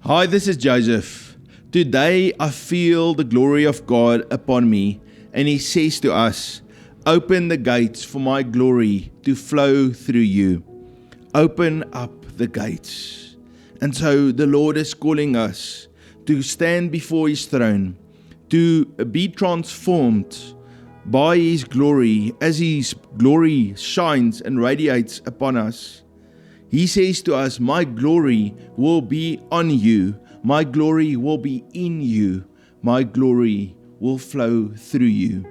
Hi, this is Joseph. Today I feel the glory of God upon me, and He says to us, open the gates for my glory to flow through you. Open up the gates. And so the Lord is calling us to stand before His throne, to be transformed by His glory as His glory shines and radiates upon us. He says to us, my glory will be on you. My glory will be in you. My glory will flow through you.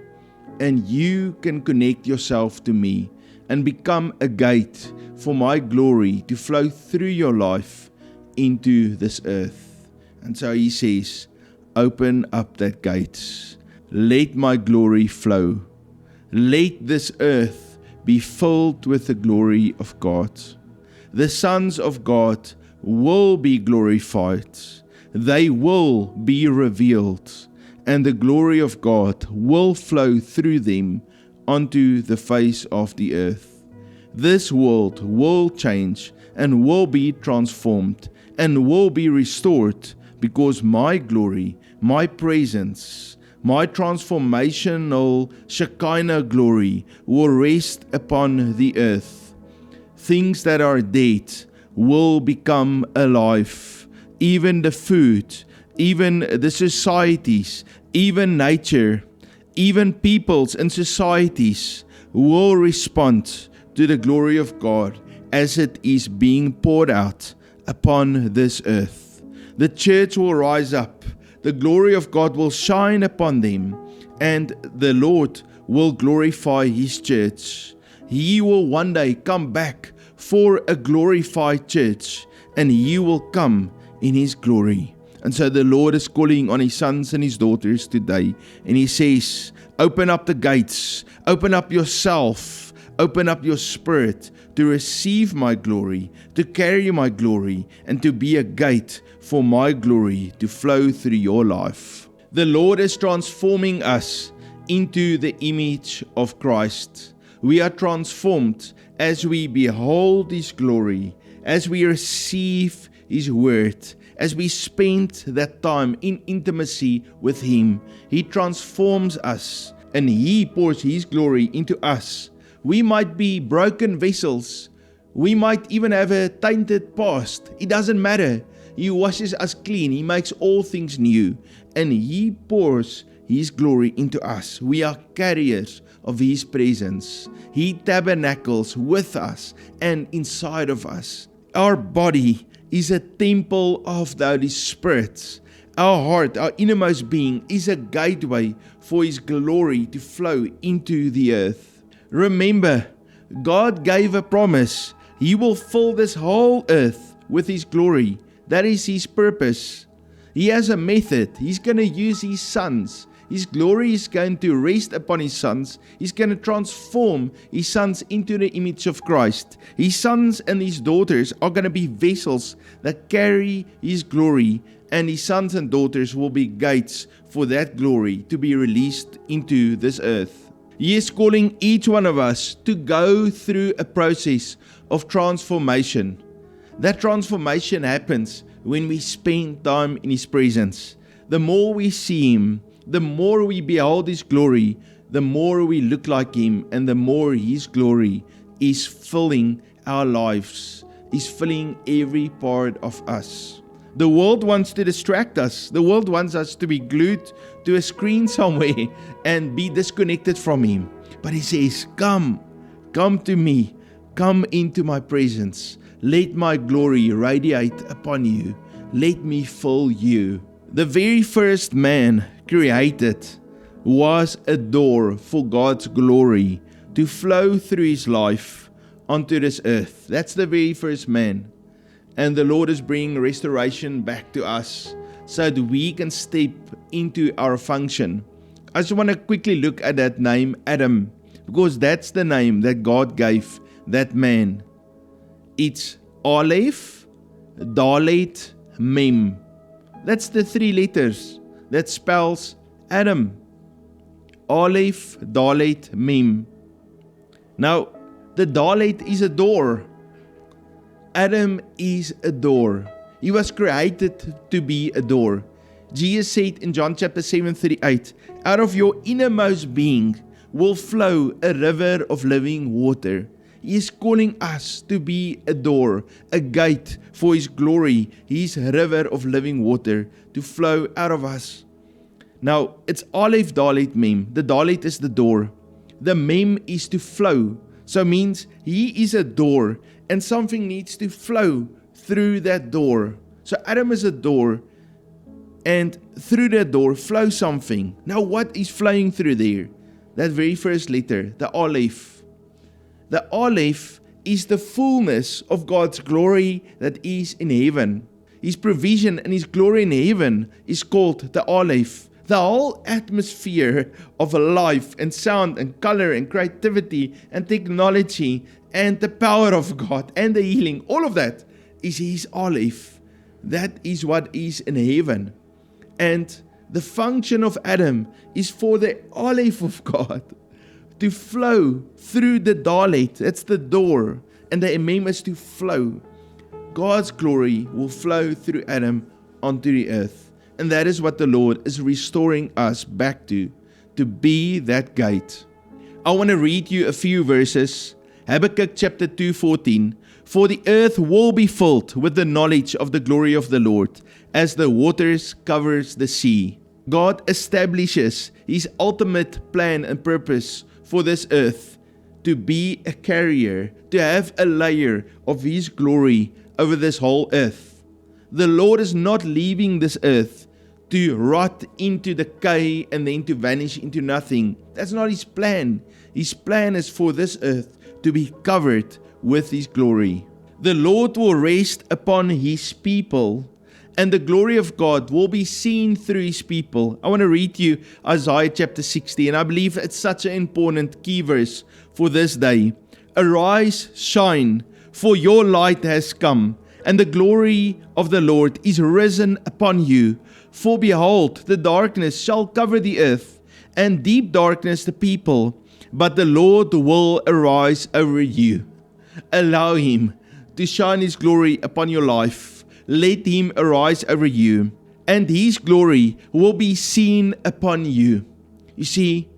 And you can connect yourself to me and become a gate for my glory to flow through your life into this earth. And so He says, open up that gate. Let my glory flow. Let this earth be filled with the glory of God. The sons of God will be glorified. They will be revealed, and the glory of God will flow through them onto the face of the earth. This world will change and will be transformed and will be restored because my glory, my presence, my transformational Shekinah glory will rest upon the earth. Things that are dead will become alive. Even the food, even the societies, even nature, even peoples and societies will respond to the glory of God as it is being poured out upon this earth. The church will rise up. The glory of God will shine upon them, and the Lord will glorify His church. He will one day come back for a glorified church, and He will come in His glory. And so the Lord is calling on His sons and His daughters today, and He says, open up the gates, open up yourself, open up your spirit to receive my glory, to carry my glory, and to be a gate for my glory to flow through your life. The Lord is transforming us into the image of Christ. We are transformed as we behold His glory, as we receive His word, as we spend that time in intimacy with Him. He transforms us and He pours His glory into us. We might be broken vessels. We might even have a tainted past. It doesn't matter. He washes us clean. He makes all things new. And He pours His glory into us. We are carriers of His presence. He tabernacles with us and inside of us. Our body is a temple of the Holy Spirit. Our heart, our innermost being, is a gateway for His glory to flow into the earth. Remember, God gave a promise. He will fill this whole earth with His glory. That is His purpose. He has a method. He's going to use His sons. His glory is going to rest upon His sons. He's going to transform His sons into the image of Christ. His sons and His daughters are going to be vessels that carry His glory, and His sons and daughters will be gates for that glory to be released into this earth. He is calling each one of us to go through a process of transformation. That transformation happens when we spend time in His presence. The more we see Him, the more we behold His glory, the more we look like Him, and the more His glory is filling our lives, is filling every part of us. The world wants to distract us. The world wants us to be glued to a screen somewhere and be disconnected from Him. But He says, come to me, come into my presence. Let my glory radiate upon you. Let me fill you. The very first man created was a door for God's glory to flow through his life onto this earth. That's the very first man. And the Lord is bringing restoration back to us so that we can step into our function. I just want to quickly look at that name, Adam, because that's the name that God gave that man. It's Aleph, Dalet, Mem. That's the 3 letters that spells Adam. Aleph, Dalet, Mem. Now, the Dalet is a door. Adam is a door. He was created to be a door. Jesus said in John chapter 7:38, out of your innermost being will flow a river of living water. He is calling us to be a door, a gate for His glory, His river of living water to flow out of us. Now, it's Aleph, Dalet, Mem. The Dalet is the door. The Mem is to flow. So means He is a door and something needs to flow through that door. So Adam is a door and through that door flows something. Now what is flowing through there? That very first letter, the Aleph. The Aleph is the fullness of God's glory that is in heaven. His provision and His glory in heaven is called the Aleph. The whole atmosphere of life and sound and color and creativity and technology and the power of God and the healing, all of that is His Aleph. That is what is in heaven. And the function of Adam is for the Aleph of God to flow through the Dalet, that's the door, and the Mem is to flow. God's glory will flow through Adam onto the earth. And that is what the Lord is restoring us back to be that gate. I want to read you a few verses. Habakkuk chapter 2:14. For the earth will be filled with the knowledge of the glory of the Lord, as the waters covers the sea. God establishes His ultimate plan and purpose for this earth to be a carrier, to have a layer of His glory over this whole earth. The Lord is not leaving this earth to rot into decay and then to vanish into nothing. That's not His plan. His plan is for this earth to be covered with His glory. The Lord will rest upon His people, and the glory of God will be seen through His people. I want to read you Isaiah chapter 60, and I believe it's such an important key verse for this day. Arise, shine, for your light has come, and the glory of the Lord is risen upon you. For behold, the darkness shall cover the earth, and deep darkness the people, but the Lord will arise over you. Allow Him to shine His glory upon your life. Let Him arise over you, and His glory will be seen upon you. You see,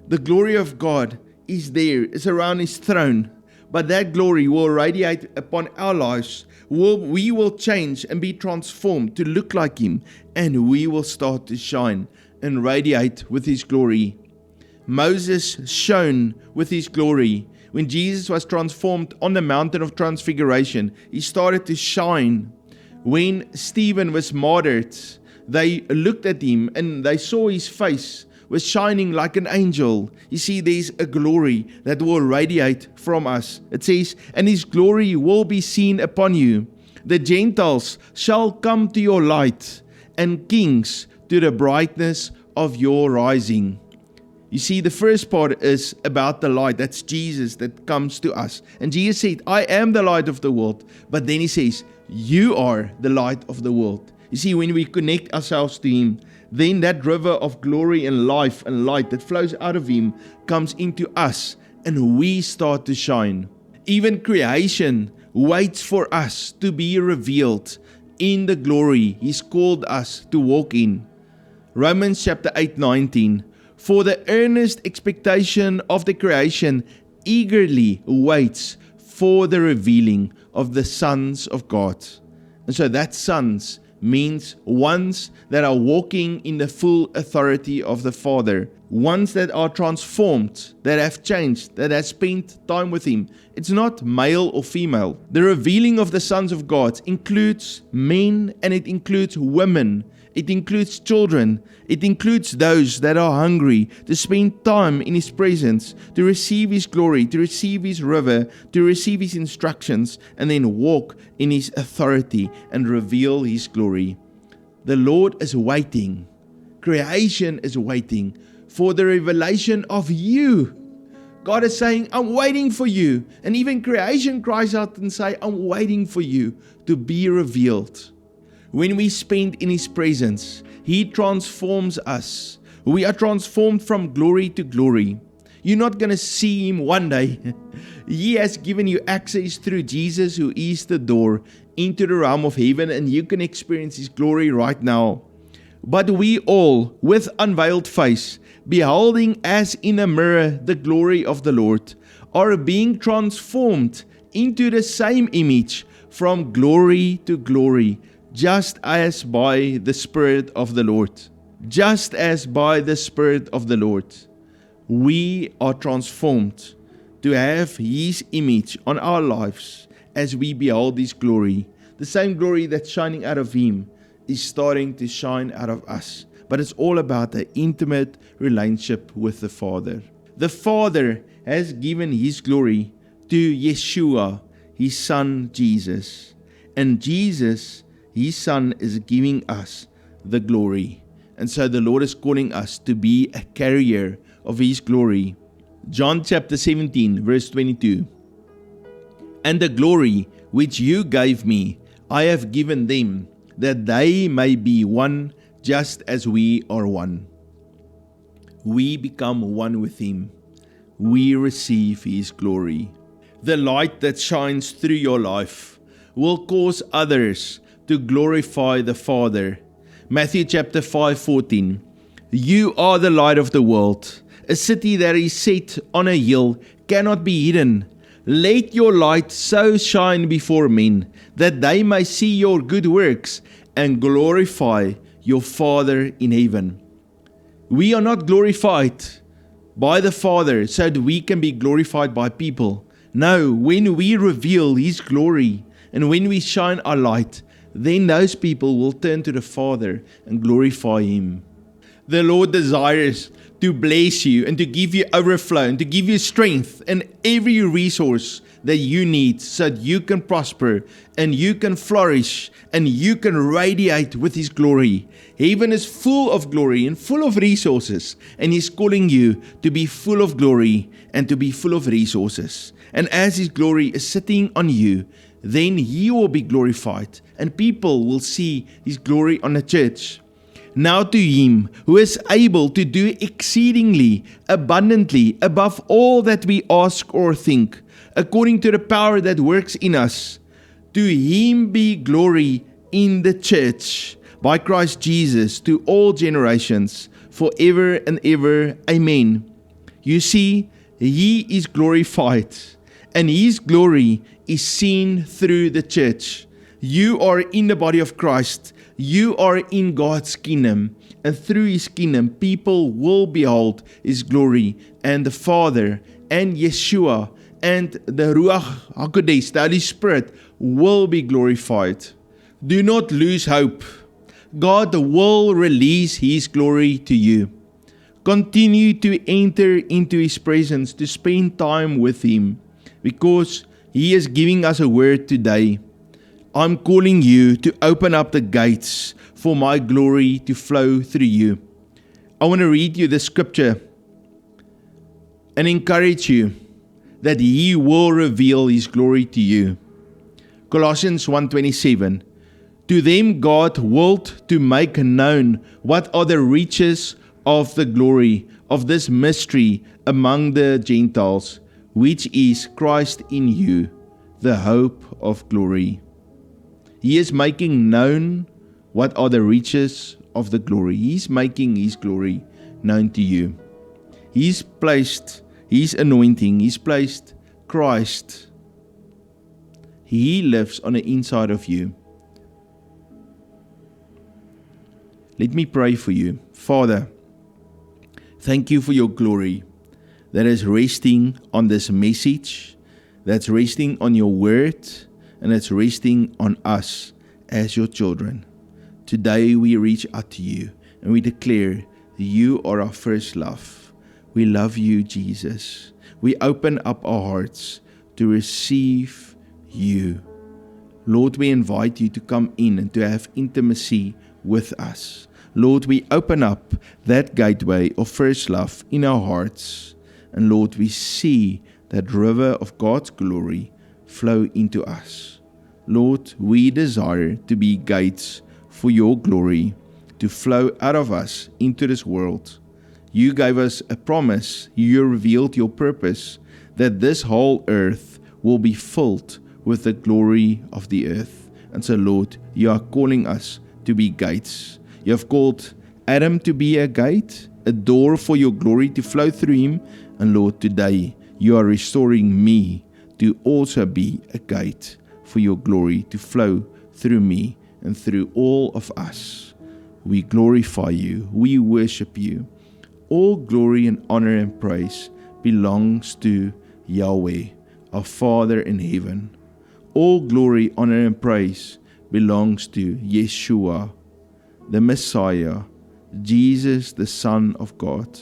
the glory of God is there, it's around His throne, but that glory will radiate upon our lives. We will change and be transformed to look like Him, and we will start to shine and radiate with His glory. Moses shone with his glory. When Jesus was transformed on the mountain of transfiguration, he started to shine. When Stephen was martyred, they looked at him and they saw his face was shining like an angel. You see, there's a glory that will radiate from us. It says, and His glory will be seen upon you. The Gentiles shall come to your light, and kings to the brightness of your rising. You see, the first part is about the light. That's Jesus that comes to us. And Jesus said, I am the light of the world. But then He says, you are the light of the world. You see, when we connect ourselves to Him, then that river of glory and life and light that flows out of Him comes into us, and we start to shine. Even creation waits for us to be revealed in the glory He's called us to walk in. Romans chapter 8:19. For the earnest expectation of the creation eagerly waits for the revealing of the sons of God. And so that sons means ones that are walking in the full authority of the Father. Ones that are transformed, that have changed, that have spent time with Him. It's not male or female. The revealing of the sons of God includes men and it includes women. It includes children. It includes those that are hungry to spend time in His presence, to receive His glory, to receive His river, to receive His instructions, and then walk in His authority and reveal His glory. The Lord is waiting. Creation is waiting for the revelation of you. God is saying, I'm waiting for you. And even creation cries out and says, I'm waiting for you to be revealed. When we spend in His presence, He transforms us. We are transformed from glory to glory. You're not going to see Him one day. He has given you access through Jesus, who is the door into the realm of heaven, and you can experience His glory right now. But we all, with unveiled face, beholding as in a mirror the glory of the Lord, are being transformed into the same image from glory to glory, just as by the Spirit of the Lord. Just as by the Spirit of the Lord, we are transformed to have His image on our lives as we behold His glory. The same glory that's shining out of Him is starting to shine out of us. But it's all about the intimate relationship with the Father. The Father has given His glory to Yeshua, His Son Jesus. And Jesus, His Son, is giving us the glory. And so the Lord is calling us to be a carrier of His glory. John chapter 17, verse 22. And the glory which you gave me, I have given them, that they may be one, just as we are one. We become one with Him. We receive His glory. The light that shines through your life will cause others to glorify the Father. Matthew chapter 5:14. You are the light of the world. A city that is set on a hill cannot be hidden. Let your light so shine before men, that they may see your good works and glorify your Father in heaven. We are not glorified by the Father so that we can be glorified by people. No, when we reveal His glory and when we shine our light, then those people will turn to the Father and glorify Him. The Lord desires to bless you and to give you overflow and to give you strength and every resource that you need so that you can prosper and you can flourish and you can radiate with His glory. Heaven is full of glory and full of resources, and He's calling you to be full of glory and to be full of resources. And as His glory is sitting on you, then He will be glorified and people will see His glory on the church. Now to Him who is able to do exceedingly abundantly above all that we ask or think, according to the power that works in us, to Him be glory in the church by Christ Jesus to all generations, forever and ever. Amen. You see, He is glorified, and His glory is seen through the church. You are in the body of Christ. You are in God's kingdom, and through His kingdom, people will behold His glory, and the Father and Yeshua and the Ruach HaKodesh, the Holy Spirit, will be glorified. Do not lose hope. God will release His glory to you. Continue to enter into His presence, to spend time with Him, because He is giving us a word today. I'm calling you to open up the gates for my glory to flow through you. I want to read you the scripture and encourage you that He will reveal His glory to you. Colossians 1:27. To them God willed to make known what are the riches of the glory of this mystery among the Gentiles, which is Christ in you, the hope of glory. He is making known what are the riches of the glory. He's making His glory known to you. He's placed His anointing. He's placed Christ. He lives on the inside of you. Let me pray for you. Father, thank you for your glory that is resting on this message, that's resting on your word, and it's resting on us as your children. Today we reach out to you and we declare that you are our first love. We love you, Jesus. We open up our hearts to receive you. Lord, we invite you to come in and to have intimacy with us. Lord, we open up that gateway of first love in our hearts. And Lord, we see that river of God's glory flow into us. Lord, we desire to be gates for your glory to flow out of us into this world. You gave us a promise. You revealed your purpose, that this whole earth will be filled with the glory of the earth. And so, Lord, you are calling us to be gates. You have called Adam to be a gate, a door for your glory to flow through him. And Lord, today you are restoring me to also be a gate for your glory to flow through me and through all of us. We glorify you. We worship you. All glory and honor and praise belongs to Yahweh, our Father in heaven. All glory, honor, and praise belongs to Yeshua, the Messiah, Jesus, the Son of God.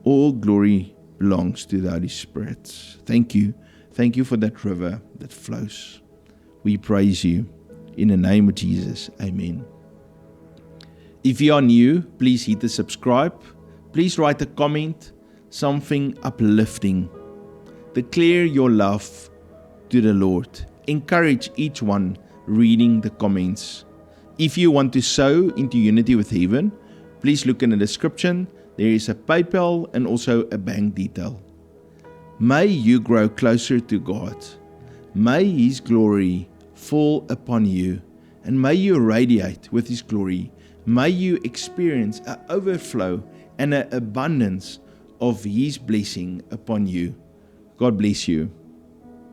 All glory belongs to the Holy Spirit. Thank you. Thank you for that river that flows. We praise you. In the name of Jesus, amen. If you are new, please hit the subscribe. Please write a comment, something uplifting. Declare your love to the Lord. Encourage each one reading the comments. If you want to sow into Unity with Heaven, please look in the description. There is a PayPal and also a bank detail. May you grow closer to God. May His glory fall upon you, and may you radiate with His glory. May you experience an overflow and an abundance of His blessing upon you. God bless you.